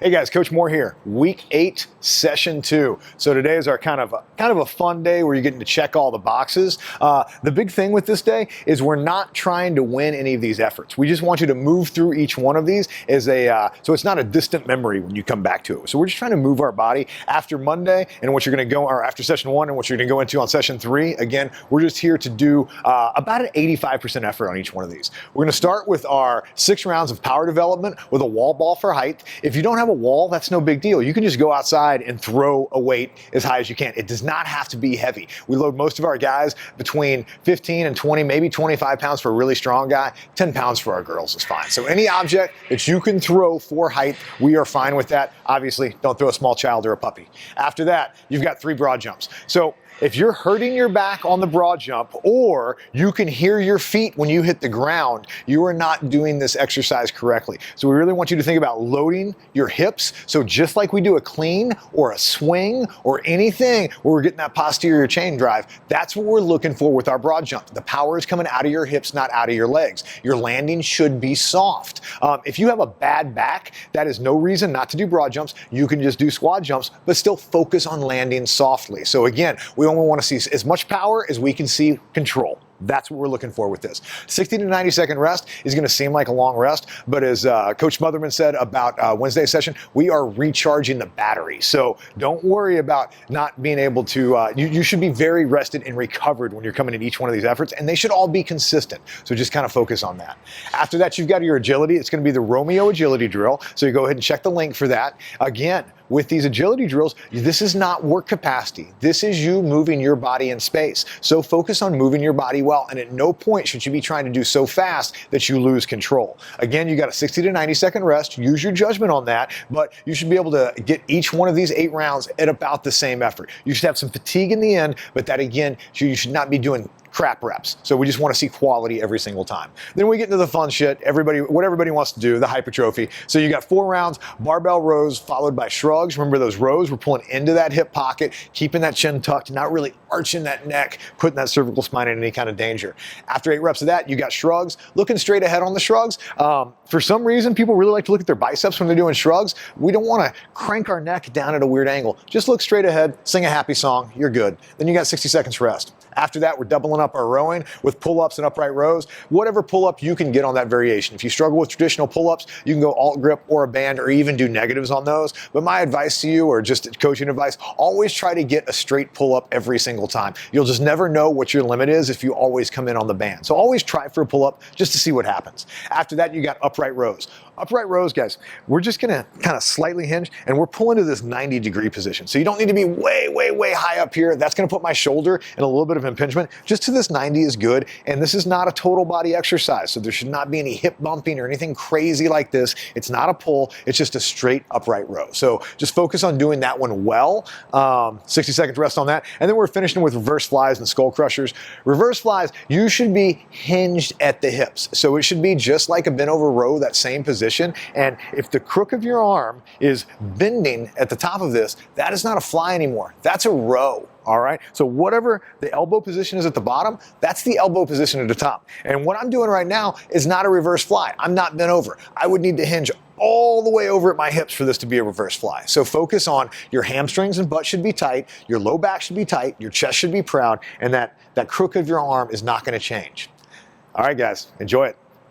Hey guys, Coach Moore here. Week 8, session 2. So today is our kind of a fun day where you're getting to check all the boxes. The big thing with this day is we're not trying to win any of these efforts. We just want you to move through each one of these as so it's not a distant memory when you come back to it. So we're just trying to move our body after Monday and what you're going to go, or after session 1 and what you're going to go into on session 3. Again, we're just here to do about an 85% effort on each one of these. We're going to start with our 6 rounds of power development with a wall ball for height. If you don't have a wall, that's no big deal. You can just go outside and throw a weight as high as you can. It does not have to be heavy. We load most of our guys between 15 and 20, maybe 25 pounds for a really strong guy. 10 pounds for our girls is fine. So any object that you can throw for height, we are fine with that. Obviously, don't throw a small child or a puppy. After that, you've got 3 broad jumps. So if you're hurting your back on the broad jump, or you can hear your feet when you hit the ground, you are not doing this exercise correctly. So we really want you to think about loading your hips. So just like we do a clean or a swing or anything where we're getting that posterior chain drive, that's what we're looking for with our broad jump. The power is coming out of your hips, not out of your legs. Your landing should be soft. If you have a bad back, that is no reason not to do broad jumps. You can just do squat jumps, but still focus on landing softly. So again, we only want to see as much power as we can see control. That's what we're looking for with this. 60 to 90 second rest is going to seem like a long rest, but as Coach Smotherman said about Wednesday's session, we are recharging the battery. So don't worry about not being able to, you should be very rested and recovered when you're coming in each one of these efforts, and they should all be consistent. So just kind of focus on that. After that, you've got your agility. It's going to be the Romeo agility drill. So you go ahead and check the link for that. Again, with these agility drills, this is not work capacity. This is you moving your body in space. So focus on moving your body well, and at no point should you be trying to do so fast that you lose control. Again, you got a 60 to 90 second rest. Use your judgment on that, but you should be able to get each one of these 8 rounds at about the same effort. You should have some fatigue in the end, but that again, you should not be doing crap reps. So we just want to see quality every single time. Then we get into the fun shit, what everybody wants to do, the hypertrophy. So you got 4 rounds, barbell rows followed by shrugs. Remember those rows, we're pulling into that hip pocket, keeping that chin tucked, not really arching that neck, putting that cervical spine in any kind of danger. After 8 reps of that, you got shrugs, looking straight ahead on the shrugs. For some reason, people really like to look at their biceps when they're doing shrugs. We don't want to crank our neck down at a weird angle. Just look straight ahead, sing a happy song, you're good. Then you got 60 seconds rest. After that, we're doubling up our rowing with pull-ups and upright rows. Whatever pull-up you can get on that variation. If you struggle with traditional pull-ups, you can go alt grip or a band or even do negatives on those. But my advice to you, or just coaching advice, always try to get a straight pull-up every single time. You'll just never know what your limit is if you always come in on the band. So always try for a pull-up just to see what happens. After that, you got upright rows. Upright rows, guys, we're just gonna kind of slightly hinge and we're pulling to this 90-degree position. So you don't need to be way, way, way high up here. That's gonna put my shoulder in a little bit of impingement. Just to this 90 is good. And this is not a total body exercise. So there should not be any hip bumping or anything crazy like this. It's not a pull. It's just a straight upright row. So just focus on doing that one well. 60 seconds rest on that. And then we're finishing with reverse flies and skull crushers. Reverse flies, you should be hinged at the hips. So it should be just like a bent over row, that same position. And if the crook of your arm is bending at the top of this, that is not a fly anymore. That's a row. All right. So whatever the elbow position is at the bottom, that's the elbow position at the top. And what I'm doing right now is not a reverse fly. I'm not bent over. I would need to hinge all the way over at my hips for this to be a reverse fly. So focus on your hamstrings and butt should be tight. Your low back should be tight. Your chest should be proud. And that crook of your arm is not going to change. All right, guys, enjoy it.